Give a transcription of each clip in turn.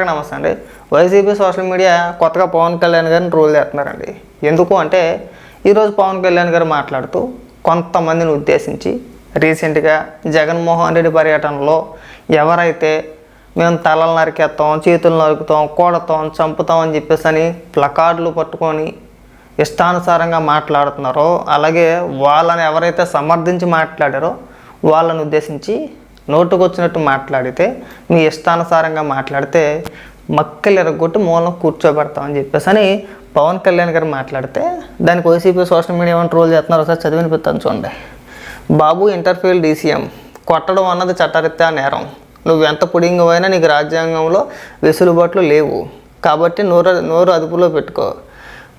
నమస్తే అండి. YCP social media కొత్తగా పవన్ కళ్యాణ్ గారిని ట్రోల్ చేస్తున్నారండి. ఎందుకు అంటే ఈరోజు పవన్ కళ్యాణ్ గారు మాట్లాడుతూ కొంతమందిని ఉద్దేశించి రీసెంట్గా జగన్మోహన్ రెడ్డి పర్యటనలో ఎవరైతే మేము తలలు నరికేస్తాం, చేతులు నరుకుతాం, కొడతాం, చంపుతాం అని చెప్పేసి అని ప్లకార్డులు పట్టుకొని ఇష్టానుసారంగా మాట్లాడుతున్నారో, అలాగే వాళ్ళని ఎవరైతే సమర్థించి మాట్లాడారో వాళ్ళని ఉద్దేశించి నోటుకొచ్చినట్టు మాట్లాడితే, మీ ఇష్టానుసారంగా మాట్లాడితే మక్కలు ఎరగొట్టి మూలం కూర్చోబెడతామని చెప్పేసి అని పవన్ కళ్యాణ్ గారు మాట్లాడితే, దానికి వైసీపీ సోషల్ మీడియా ఏమైనా ట్రోల్ చేస్తున్నారు. ఒకసారి చదివినిపిస్తాను చూడండి. బాబు ఇంటర్ఫీల్ డీసీఎం కొట్టడం అన్నది చట్టరీత్యా నేరం. నువ్వు ఎంత పుడింగవైనా నీకు రాజ్యాంగంలో వెసులుబాట్లు లేవు కాబట్టి నోరు అదుపులో పెట్టుకో.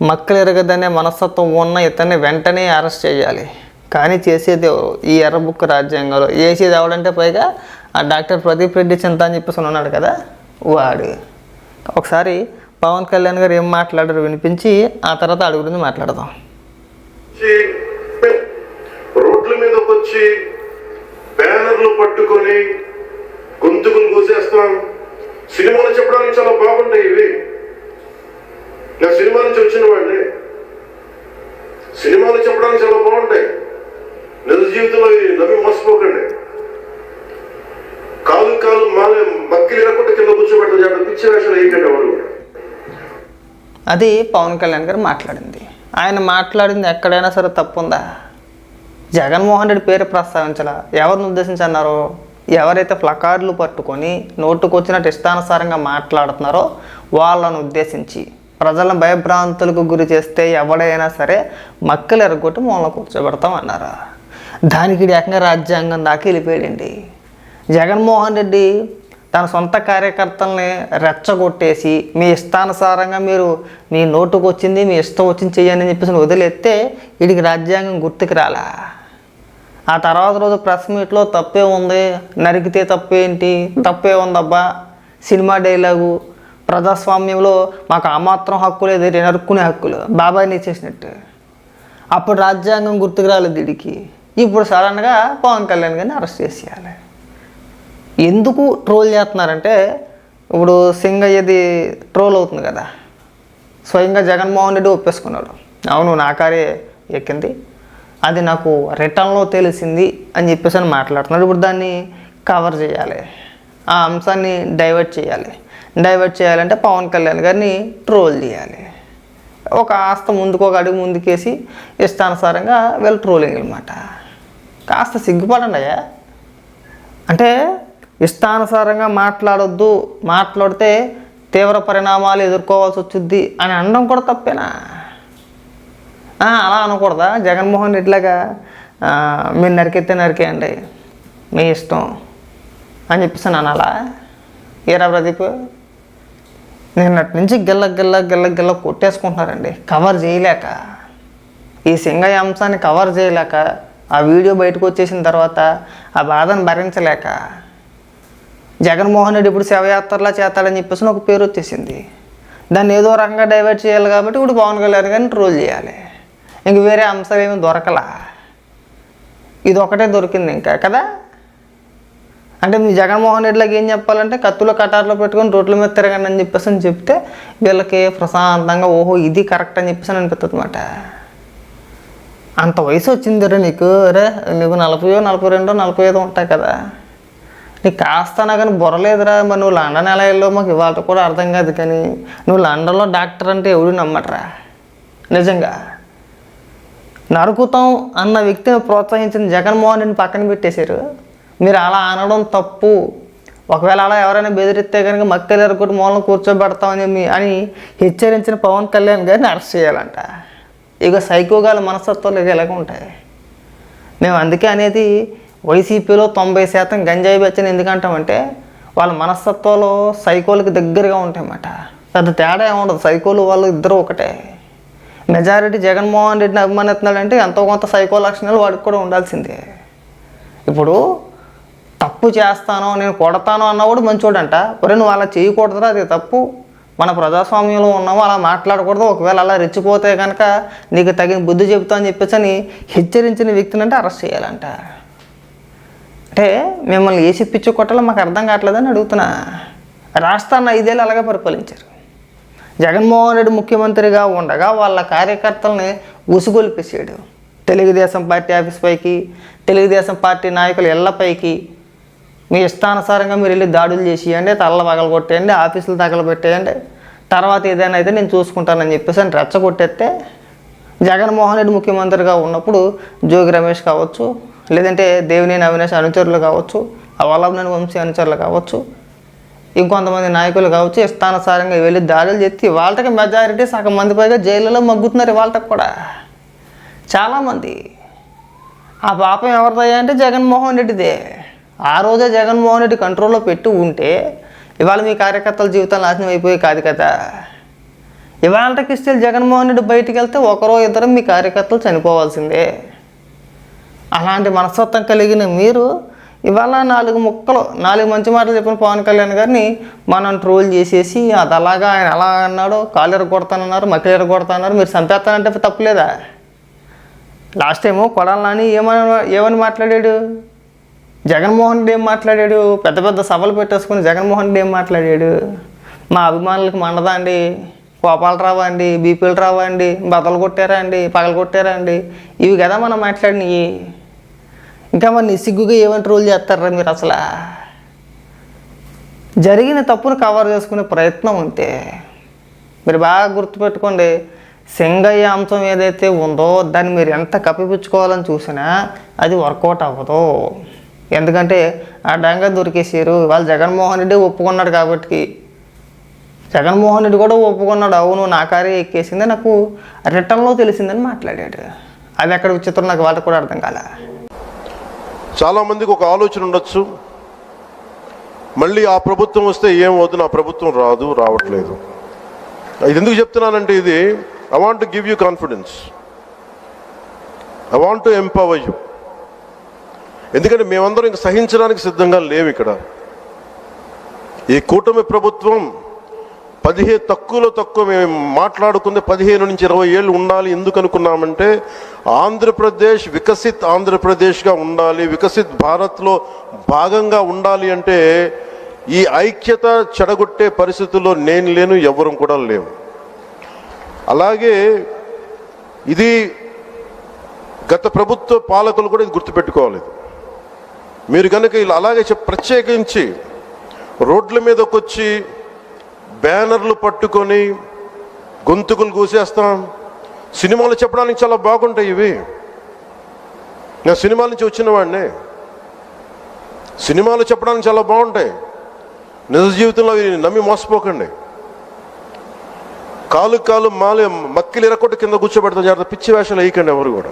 మక్కలు ఎరగదనే మనస్తత్వం ఉన్న ఇతన్ని వెంటనే అరెస్ట్ చేయాలి. కానీ చేసేది ఈ ఎర్ర బుక్ రాజ్యాంగంలో వేసేది ఎవడంటే పైగా ఆ డాక్టర్ ప్రదీప్ రెడ్డి చింత అని చెప్పేసి ఉన్నాడు కదా, వాడు. ఒకసారి పవన్ కళ్యాణ్ గారు ఏం మాట్లాడారు వినిపించి ఆ తర్వాత అడుగు గురించి మాట్లాడదాం. రోడ్ల మీదకి వచ్చి బ్యానర్లు పట్టుకొని గొంతుకులు కూసేస్తాం. సినిమాలు చెప్పడానికి చాలా బాగుంటాయి ఇవి. నా సినిమా నుంచి వచ్చిన వాడిని. సినిమాలు చెప్పడానికి చాలా బాగుంటాయి. నిజ జీవితంలో నమ్మి మోసపోకండి. కాలు మక్కిలి లేకుండా కింద కూర్చోబెడతా పిచ్చి వేషాలు వేయకండి ఎవరు. అది పవన్ కళ్యాణ్ గారు మాట్లాడింది. ఆయన మాట్లాడింది ఎక్కడైనా సరే తప్పుందా? జగన్మోహన్ రెడ్డి పేరు ప్రస్తావించాలా? ఎవరిని ఉద్దేశించి అన్నారో? ఎవరైతే ప్లకార్డులు పట్టుకొని నోటుకొచ్చినట్టు ఇష్టానుసారంగా మాట్లాడుతున్నారో వాళ్ళను ఉద్దేశించి ప్రజలను భయభ్రాంతులకు గురి చేస్తే ఎవడైనా సరే మక్కలు ఎరగొట్టి మూలన కూర్చోబెడతాం అన్నారు. దానికి ఏకంగా రాజ్యాంగం దాకా వెళ్ళిపోయాడండి. జగన్మోహన్ రెడ్డి తన సొంత కార్యకర్తల్ని రెచ్చగొట్టేసి మీ ఇష్టానుసారంగా మీరు మీ నోటుకు వచ్చింది మీ ఇష్టం వచ్చింది చెయ్యండి అని చెప్పేసి వదిలేస్తే వీడికి రాజ్యాంగం గుర్తుకు రాలా. ఆ తర్వాత రోజు ప్రెస్ మీట్లో తప్పే ఉంది, నరికితే తప్పేంటి, తప్పే ఉందబ్బా, సినిమా డైలాగు, ప్రజాస్వామ్యంలో మాకు ఆ మాత్రం హక్కు లేదు, నరుక్కునే హక్కులు బాబాయ్ని ఇచ్చేసినట్టు. అప్పుడు రాజ్యాంగం గుర్తుకు రాలేదు వీడికి. ఇప్పుడు సడన్గా పవన్ కళ్యాణ్ గారిని అరెస్ట్ చేసేయాలి. ఎందుకు ట్రోల్ చేస్తున్నారంటే, ఇప్పుడు సింగయ్యది ట్రోల్ అవుతుంది కదా, స్వయంగా జగన్మోహన్ రెడ్డి ఒప్పేసుకున్నాడు. అవును నా కారే ఎక్కింది, అది నాకు రిటర్న్లో తెలిసింది అని చెప్పేసి అని మాట్లాడుతున్నాడు. ఇప్పుడు దాన్ని కవర్ చేయాలి, ఆ అంశాన్ని డైవర్ట్ చేయాలంటే పవన్ కళ్యాణ్ గారిని ట్రోల్ చేయాలి. ఒక ఆస్త ముందుకు ఒక అడుగు ముందుకేసి ఇష్టానుసారంగా వీళ్ళు ట్రోలింగ్ అనమాట. కాస్త సిగ్గుపడండి అయ్యా. అంటే ఇష్టానుసారంగా మాట్లాడొద్దు, మాట్లాడితే తీవ్ర పరిణామాలు ఎదుర్కోవాల్సి వచ్చింది అని అనడం కూడా తప్పేనా? అలా అనకూడదా? జగన్మోహన్ రెడ్డిలాగా మీరు నరికెత్తే నరికేయండి మీ ఇష్టం అని చెప్పేసి అనాలా? ఏరా ప్రదీప్, నిన్నటి నుంచి గిల్ల కొట్టేసుకుంటున్నారండి కవర్ చేయలేక. ఈ సింగయ్య అంశాన్ని కవర్ చేయలేక, ఆ వీడియో బయటకు వచ్చేసిన తర్వాత ఆ బాధను భరించలేక జగన్మోహన్ రెడ్డి ఇప్పుడు శవయాత్రలా చేస్తాడని చెప్పేసి ఒక పేరు వచ్చేసింది. దాన్ని ఏదో రకంగా డైవర్ట్ చేయాలి కాబట్టి ఇప్పుడు పవన్ కళ్యాణ్ గారిని ట్రోల్ చేయాలి. ఇంక వేరే అంశాలు ఏమీ దొరకలా, ఇది ఒకటే దొరికింది ఇంకా కదా. అంటే మీ జగన్మోహన్ రెడ్డికి ఏం చెప్పాలంటే కత్తులో కటార్లో పెట్టుకొని రోడ్ల మీద తిరగండి అని చెప్పేసి అని చెప్తే వీళ్ళకి ప్రశాంతంగా ఓహో ఇది కరెక్ట్ అని చెప్పేసి అనిపిస్తుంది అన్నమాట. అంత వయసు వచ్చింది రే నీకు, నీకు 40, 42, 45 ఉంటాయి కదా, నీకు కాస్త నా కానీ బుర్రలేదురా. మరి నువ్వు లండన్ ఎలా వెళ్ళావు మాకు ఇవాళ కూడా అర్థం కాదు. కానీ నువ్వు లండన్లో డాక్టర్ అంటే ఎవడు నమ్మట్రా? నిజంగా నరుకుతాం అన్న వ్యక్తిని ప్రోత్సహించిన జగన్మోహన్ రెడ్డిని పక్కన పెట్టేశారు. మీరు అలా అనడం తప్పు. ఒకవేళ అలా ఎవరైనా బెదిరిస్తే కనుక మక్కలు ఎరగొట్టి మూలం కూర్చోబెడతామని అని హెచ్చరించిన పవన్ కళ్యాణ్ గారిని అరెస్ట్ చేయాలంట. ఇక సైకోగాల మనస్తత్వాలు ఇలాగ ఉంటాయి. మేము అందుకే అనేది వైసీపీలో 90% గంజాయి బెచ్చని ఎందుకంటామంటే వాళ్ళ మనస్తత్వాలు సైకోలకి దగ్గరగా ఉంటాయన్నమాట. పెద్ద తేడా ఏముండదు, సైకోలు వాళ్ళు ఇద్దరు ఒకటే. మెజారిటీ జగన్మోహన్ రెడ్డిని అభిమానిస్తున్నాడంటే ఎంతో కొంత సైకో లక్షణాలు వాడికి కూడా ఉండాల్సిందే. ఇప్పుడు తప్పు చేస్తాను నేను కొడతాను అన్నవాడు మంచోడంట. ఒరే నువ్వు అలా చేయకూడదురా, అది తప్పు, మన ప్రజాస్వామ్యంలో ఉన్నాము, అలా మాట్లాడకూడదు, ఒకవేళ అలా రెచ్చిపోతే కనుక నీకు తగిన బుద్ధి చెబుతా అని చెప్పేసి అని హెచ్చరించిన వ్యక్తిని అంటే అరెస్ట్ చేయాలంట. అంటే మిమ్మల్ని ఏ పిచ్చి కొట్టాలో మాకు అర్థం కావట్లేదని అడుగుతున్నా. రాష్ట్రాన్ని 5 ఏళ్ళు అలాగే పరిపాలించారు. జగన్మోహన్ రెడ్డి ముఖ్యమంత్రిగా ఉండగా వాళ్ళ కార్యకర్తల్ని ఉసుగొల్పేసాడు. తెలుగుదేశం పార్టీ ఆఫీస్ పైకి, తెలుగుదేశం పార్టీ నాయకుల ఇళ్లపైకి మీ ఇష్టానుసారంగా మీరు వెళ్ళి దాడులు చేసేయండి, తల్ల పగలు కొట్టేయండి, ఆఫీసులు తగలబెట్టేయండి, తర్వాత ఏదైనా అయితే నేను చూసుకుంటానని చెప్పేసి అని రెచ్చగొట్టేస్తే జగన్మోహన్ రెడ్డి ముఖ్యమంత్రిగా ఉన్నప్పుడు జోగి రమేష్ కావచ్చు, లేదంటే దేవినేని అవినాష్ అనుచరులు కావచ్చు, వల్లభనేని వంశీ అనుచరులు కావచ్చు, ఇంకొంతమంది నాయకులు కావచ్చు, ఇష్టానుసారంగా వెళ్ళి దాడులు చేసి వాళ్ళకి మెజారిటీ సగం మంది పైగా జైలులో మగ్గుతున్నారు. వాళ్ళకి కూడా చాలామంది. ఆ పాపం ఎవరిదయ్యా అంటే జగన్మోహన్ రెడ్డిదే. ఆ రోజే జగన్మోహన్ రెడ్డి కంట్రోల్లో పెట్టి ఉంటే ఇవాళ మీ కార్యకర్తల జీవితాలు నాశనం అయిపోయి కాదు కదా. ఇవాళకి ఇస్తే జగన్మోహన్ రెడ్డి బయటికి వెళ్తే ఒకరో ఇద్దరు మీ కార్యకర్తలు చనిపోవాల్సిందే. అలాంటి మనస్తత్వం కలిగిన మీరు ఇవాళ 4 మంచి మాటలు చెప్పిన పవన్ కళ్యాణ్ గారిని మనం ట్రోల్ చేసేసి అది అలాగా ఆయన అలా అన్నాడు, కాలు ఎరగొడతానన్నారు, మక్కలు ఎరగొడతానన్నారు, మీరు చంపేస్తానంటే తప్పులేదా? లాస్ట్ టైము కొడాలి నాని ఏమని మాట్లాడాడు? జగన్మోహన్ రెడ్డి ఏం మాట్లాడాడు? పెద్ద పెద్ద సభలు పెట్టేసుకుని జగన్మోహన్ రెడ్డి ఏం మాట్లాడాడు? మా అభిమానులకు మండదా అండి, కోపాలు రావా అండి, బీపీలు రావా అండి, బదలు కొట్టారా అండి, పగలు కొట్టారా అండి, ఇవి కదా మనం మాట్లాడినవి. ఇంకా మన నిస్సిగ్గుగా ఏమని ట్రోల్ చేస్తారా మీరు? అసలు జరిగిన తప్పును కవర్ చేసుకునే ప్రయత్నం ఉంటే మీరు బాగా గుర్తుపెట్టుకోండి. సింగయ్య అంశం ఏదైతే ఉందో దాన్ని మీరు ఎంత కప్పిపుచ్చుకోవాలని చూసినా అది వర్కౌట్ అవ్వదు. ఎందుకంటే అడ్డంగా దొరికేసారు. వాళ్ళు జగన్మోహన్ రెడ్డి ఒప్పుకున్నాడు కాబట్టి, జగన్మోహన్ రెడ్డి కూడా ఒప్పుకున్నాడు, అవును నా కారే ఎక్కేసింది, నాకు రిటర్న్లో తెలిసిందని మాట్లాడాడు. అది ఎక్కడ విచిత్రం నాకు వాళ్ళకి కూడా అర్థం కాలే. చాలామందికి ఒక ఆలోచన ఉండొచ్చు, మళ్ళీ ఆ ప్రభుత్వం వస్తే ఏమవుతుంది, నా ప్రభుత్వం రావట్లేదు. ఇది ఎందుకు చెప్తున్నానంటే ఇది I want to give you confidence. I want to empower you. ఎందుకంటే మేమందరం ఇంక సహించడానికి సిద్ధంగా లేవు. ఇక్కడ ఈ కూటమి ప్రభుత్వం తక్కువ మేము మాట్లాడుకుంది 15 నుంచి 20 ఏళ్ళు ఉండాలి. ఎందుకు అనుకున్నామంటే ఆంధ్రప్రదేశ్ వికసిత్ ఆంధ్రప్రదేశ్గా ఉండాలి, వికసిత్ భారత్లో భాగంగా ఉండాలి. అంటే ఈ ఐక్యత చెడగొట్టే పరిస్థితుల్లో నేను లేను, ఎవరు కూడా లేవు. అలాగే ఇది గత ప్రభుత్వ పాలకులు కూడా ఇది గుర్తుపెట్టుకోవాలి. మీరు కనుక ఇలా అలాగే ప్రత్యేకించి రోడ్ల మీదకి వచ్చి బ్యానర్లు పట్టుకొని గొంతుకులు కూసేస్తాం, సినిమాలు చెప్పడానికి చాలా బాగుంటాయి ఇవి. నేను సినిమాల నుంచి వచ్చిన వాడిని, సినిమాలు చెప్పడానికి చాలా బాగుంటాయి. నిజ జీవితంలో నమ్మి మోసపోకండి. కాలు మక్కిలు ఎరకొట్టి కింద కూర్చోబెడతాం. జాగ్రత్త, పిచ్చి వేషాలు వేయకండి ఎవరు కూడా.